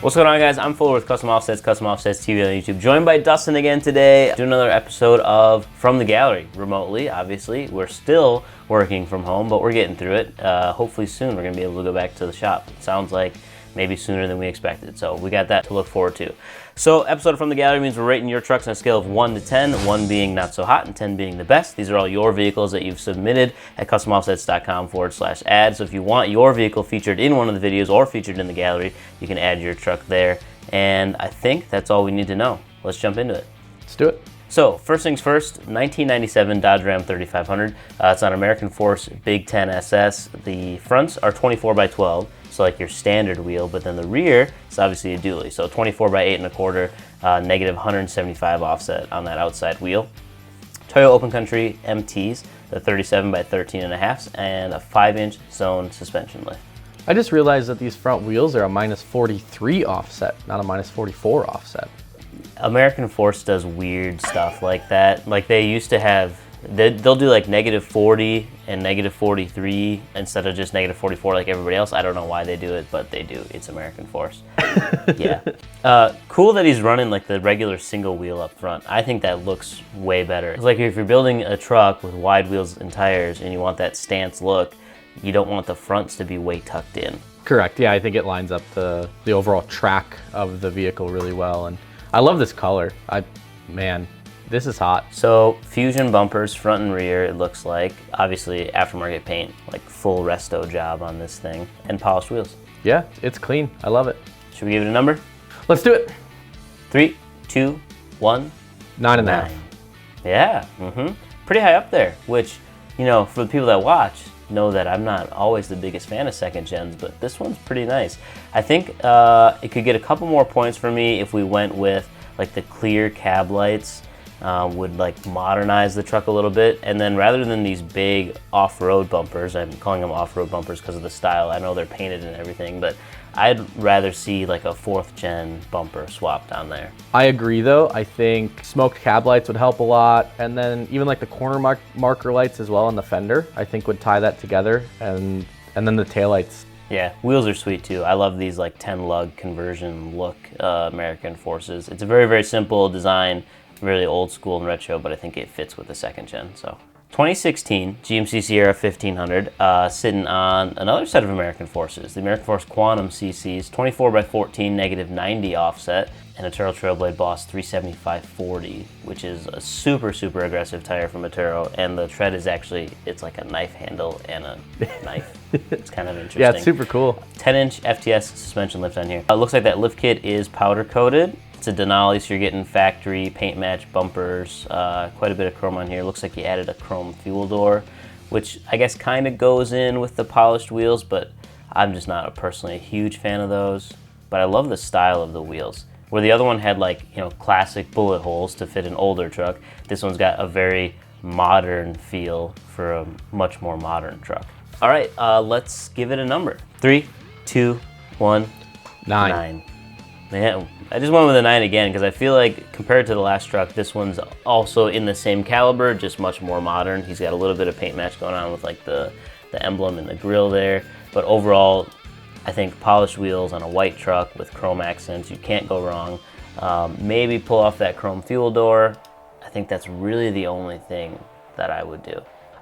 What's going on, guys? I'm Fuller with Custom Offsets TV on YouTube. Joined by Dustin again today. Do another episode of From the Gallery, remotely, obviously. We're still working from home, but we're getting through it. Hopefully soon we're going to be able to go back to the shop. It sounds like maybe sooner than we expected, so we got that to look forward to. So episode of From the Gallery means we're rating your trucks on a scale of 1 to 10, 1 being not so hot and 10 being the best. These are all your vehicles that you've submitted at customoffsets.com/add. So if you want your vehicle featured in one of the videos or featured in the gallery, you can add your truck there. And I think that's all we need to know. Let's jump into it. Let's do it. So first things first, 1997 Dodge Ram 3500. It's on American Force Big 10 SS. The fronts are 24 by 12. So like your standard wheel, but then the rear is obviously a dually. So 24 by 8 1/4, negative 175 offset on that outside wheel. Toyo Open Country MTs, the 37 by 13 1/2, and a 5-inch zone suspension lift. I just realized that these front wheels are a minus 43 offset, not a minus 44 offset. American Force does weird stuff like that. Like they used to have, they'll do like negative 40 and negative 43 instead of just negative 44 like everybody else. I don't know why they do it, but they do. It's American Force. Yeah. Cool that he's running like the regular single wheel up front. I think that looks way better. It's like if you're building a truck with wide wheels and tires and you want that stance look, you don't want the fronts to be way tucked in. Correct. Yeah, I think it lines up the overall track of the vehicle really well. And I love this color. Man, this is hot. So Fusion bumpers, front and rear, it looks like. Obviously aftermarket paint, like full resto job on this thing, and polished wheels. Yeah, it's clean. I love it. Should we give it a number? Let's do it. 3, 2, 1. 9.5. Yeah, pretty high up there, which, you know, for the people that watch, know that I'm not always the biggest fan of second gens, but this one's pretty nice. I think it could get a couple more points for me if we went with like the clear cab lights. Would like modernize the truck a little bit, and then rather than these big off-road bumpers, I'm calling them off-road bumpers because of the style, I know they're painted and everything, but I'd rather see like a 4th gen bumper swapped on there. I agree though. I think smoked cab lights would help a lot, and then even like the corner marker lights as well on the fender, I think would tie that together, and then the taillights. Yeah, wheels are sweet too. I love these like 10 lug conversion look American Forces. It's a very, very simple design, really old school and retro, but I think it fits with the 2nd gen. So 2016 GMC Sierra 1500, sitting on another set of American Forces, the American Force Quantum CCs, 24 by 14, negative 90 offset, and a Turo Trailblade Boss 375/40, which is a super, super aggressive tire from a Turo, and the tread is actually, it's like a knife handle and a knife. It's kind of interesting. Yeah, it's super cool. 10-inch FTS suspension lift on here. It looks like that lift kit is powder coated. It's a Denali, so you're getting factory paint match bumpers, quite a bit of chrome on here. Looks like you added a chrome fuel door, which I guess kind of goes in with the polished wheels, but I'm just not personally a huge fan of those. But I love the style of the wheels. Where the other one had like, you know, classic bullet holes to fit an older truck, this one's got a very modern feel for a much more modern truck. All right, let's give it a number. 3, 2, 1, 9. Man, I just went with a 9 again because I feel like compared to the last truck, this one's also in the same caliber, just much more modern. He's got a little bit of paint match going on with like the emblem and the grill there. But overall, I think polished wheels on a white truck with chrome accents, you can't go wrong. Maybe pull off that chrome fuel door. I think that's really the only thing that I would do.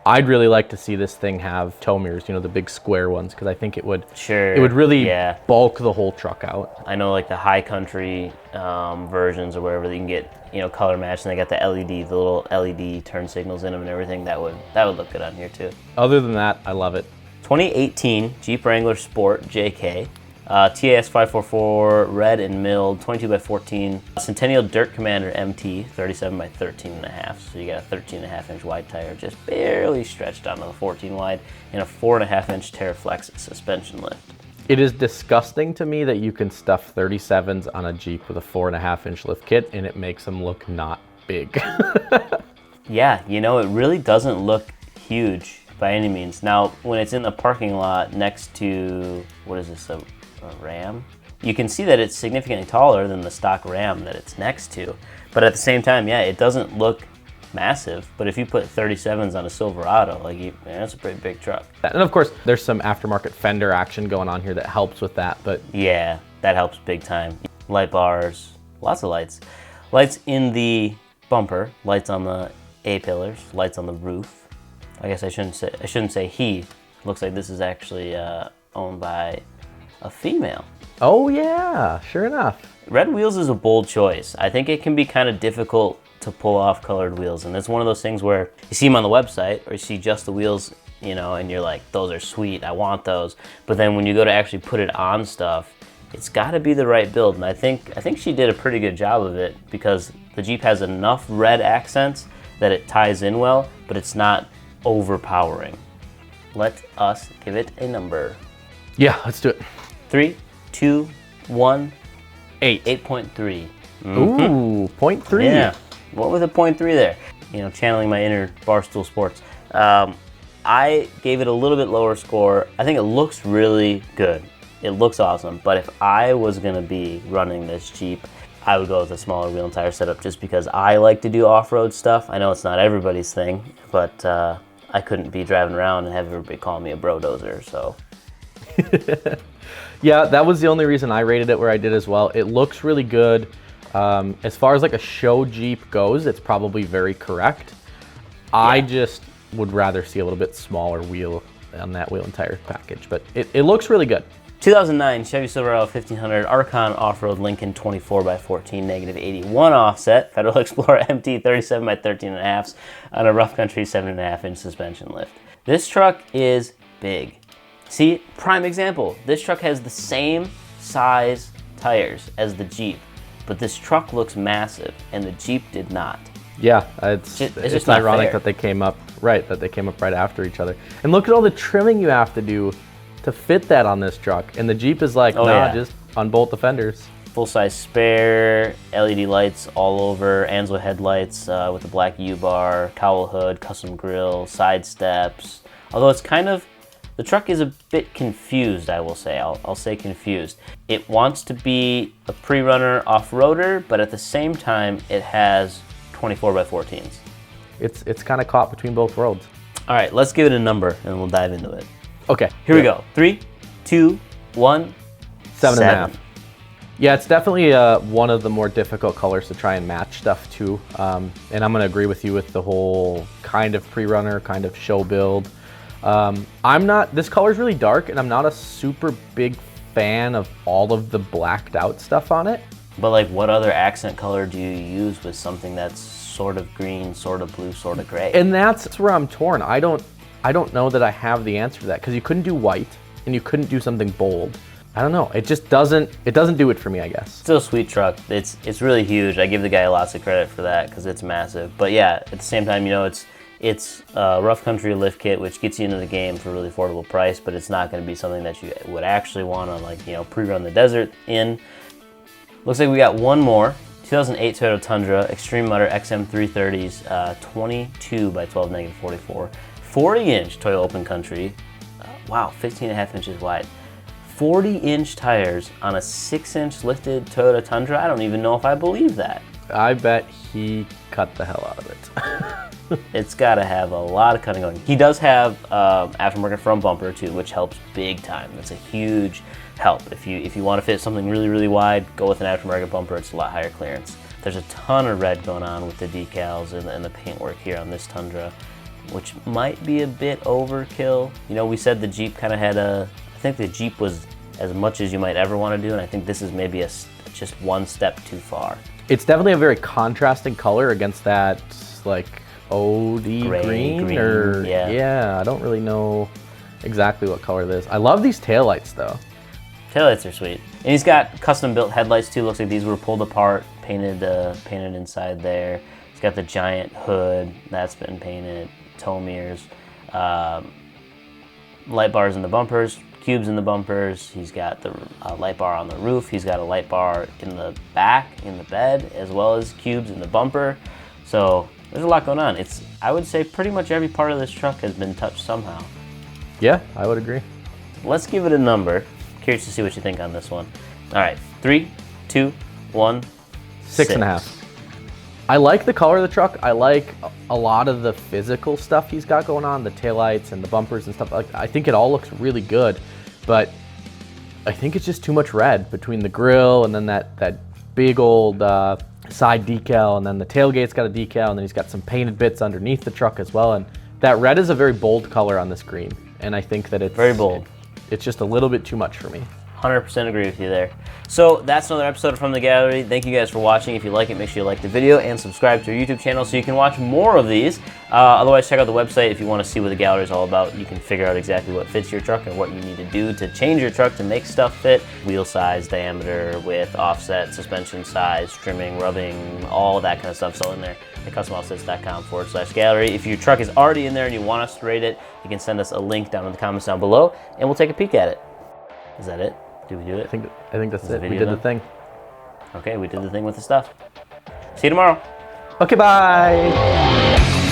I'd really like to see this thing have tow mirrors, you know, the big square ones, because I think it would really bulk the whole truck out. I know like the high country versions or wherever you can get, you know, color match, and they got the LED, the little LED turn signals in them and everything. That would look good on here too. Other than that, I love it. 2018 Jeep Wrangler Sport JK. TAS 544 red and milled, 22 by 14. Centennial Dirt Commander MT, 37 by 13 1/2. So you got a 13.5-inch wide tire, just barely stretched onto the 14 wide, and a 4.5-inch TerraFlex suspension lift. It is disgusting to me that you can stuff 37s on a Jeep with a 4.5-inch lift kit, and it makes them look not big. Yeah, you know, it really doesn't look huge by any means. Now, when it's in the parking lot next to, what is this, a Ram? You can see that it's significantly taller than the stock Ram that it's next to. But at the same time, yeah, it doesn't look massive, but if you put 37s on a Silverado, like that's a pretty big truck. And of course, there's some aftermarket fender action going on here that helps with that, but yeah, that helps big time. Light bars, lots of lights. Lights in the bumper, lights on the A-pillars, lights on the roof. I guess I shouldn't say he. Looks like this is actually owned by a female. Oh yeah, sure enough. Red wheels is a bold choice. I think it can be kind of difficult to pull off colored wheels, and it's one of those things where you see them on the website or you see just the wheels, you know, and you're like, those are sweet, I want those. But then when you go to actually put it on stuff, it's got to be the right build, and I think she did a pretty good job of it, because the Jeep has enough red accents that it ties in well, but it's not overpowering. Let us give it a number. Yeah, let's do it. 3, 2, 1. 8. 8.3. Ooh, 0.3. Yeah. What was a 0.3 there? You know, channeling my inner Barstool Sports. I gave it a little bit lower score. I think it looks really good. It looks awesome. But if I was going to be running this Jeep, I would go with a smaller wheel and tire setup, just because I like to do off-road stuff. I know it's not everybody's thing, but I couldn't be driving around and have everybody call me a bro-dozer, so. Yeah, that was the only reason I rated it where I did as well. It looks really good. As far as like a show Jeep goes, it's probably very correct. Yeah. I just would rather see a little bit smaller wheel on that wheel and tire package, but it looks really good. 2009 Chevy Silverado 1500, Archon Off-Road Lincoln 24x14, -81 offset, Federal Explorer MT 37x13.5 on a rough country 7.5-inch suspension lift. This truck is big. See, prime example. This truck has the same size tires as the Jeep, but this truck looks massive, and the Jeep did not. Yeah, it's just ironic that they came up right after each other. And look at all the trimming you have to do to fit that on this truck. And the Jeep is like, just unbolt the fenders. Full-size spare, LED lights all over, Ansel headlights with a black U-bar, cowl hood, custom grille, side steps. Although it's kind of, the truck is a bit confused, I will say. I'll say confused. It wants to be a pre-runner off-roader, but at the same time, it has 24x14s. It's kind of caught between both worlds. All right, let's give it a number, and we'll dive into it. Okay. Here we go. 3, 2, 1. 7.5. Yeah, it's definitely one of the more difficult colors to try and match stuff to. And I'm going to agree with you with the whole kind of pre-runner, kind of show build. This color is really dark, and I'm not a super big fan of all of the blacked out stuff on it. But like, what other accent color do you use with something that's sort of green, sort of blue, sort of gray? And that's where I'm torn. I don't know that I have the answer to that, because you couldn't do white and you couldn't do something bold. I don't know. It just doesn't do it for me, I guess. Still a sweet truck. It's really huge. I give the guy lots of credit for that, because it's massive. But yeah, at the same time, you know, it's a rough country lift kit, which gets you into the game for a really affordable price, but it's not going to be something that you would actually want to, like, you know, pre-run the desert in. Looks like we got one more. 2008 Toyota Tundra Extreme Mutter XM330s, 22x12 -44. 40-inch Toyota Open Country. Wow, 15.5 inches wide. 40-inch tires on a 6-inch lifted Toyota Tundra. I don't even know if I believe that. I bet he cut the hell out of it. It's got to have a lot of cutting going. He does have aftermarket front bumper too, which helps big time. That's a huge help. If you want to fit something really, really wide, go with an aftermarket bumper. It's a lot higher clearance. There's a ton of red going on with the decals and the paintwork here on this Tundra, which might be a bit overkill. You know, we said the Jeep kind of had I think the Jeep was as much as you might ever want to do, and I think this is maybe just one step too far. It's definitely a very contrasting color against that, like, OD green or yeah, I don't really know exactly what color it is. I love these taillights though. Taillights are sweet. And he's got custom built headlights too. Looks like these were pulled apart, painted inside there. He's got the giant hood, that's been painted, tow mirrors, light bars in the bumpers, cubes in the bumpers. He's got the light bar on the roof. He's got a light bar in the back, in the bed, as well as cubes in the bumper. So there's a lot going on. I would say pretty much every part of this truck has been touched somehow. Yeah, I would agree. Let's give it a number. Curious to see what you think on this one. All right, 3, 2, 1. 6.5. I like the color of the truck. I like a lot of the physical stuff he's got going on, the taillights and the bumpers and stuff. Like, I think it all looks really good, but I think it's just too much red between the grill and then that big old side decal, and then the tailgate's got a decal, and then he's got some painted bits underneath the truck as well. And that red is a very bold color on this green, and I think that it's very bold. It's just a little bit too much for me. 100% agree with you there. So that's another episode from the gallery. Thank you guys for watching. If you like it, make sure you like the video and subscribe to our YouTube channel so you can watch more of these. Otherwise, check out the website if you want to see what the gallery is all about. You can figure out exactly what fits your truck and what you need to do to change your truck to make stuff fit. Wheel size, diameter, width, offset, suspension size, trimming, rubbing, all that kind of stuff's all in there at customoffsets.com/gallery. If your truck is already in there and you want us to rate it, you can send us a link down in the comments down below and we'll take a peek at it. Is that it? Did we do it? I think that's it. We video did the thing. Okay, we did the thing with the stuff. See you tomorrow. Okay, bye.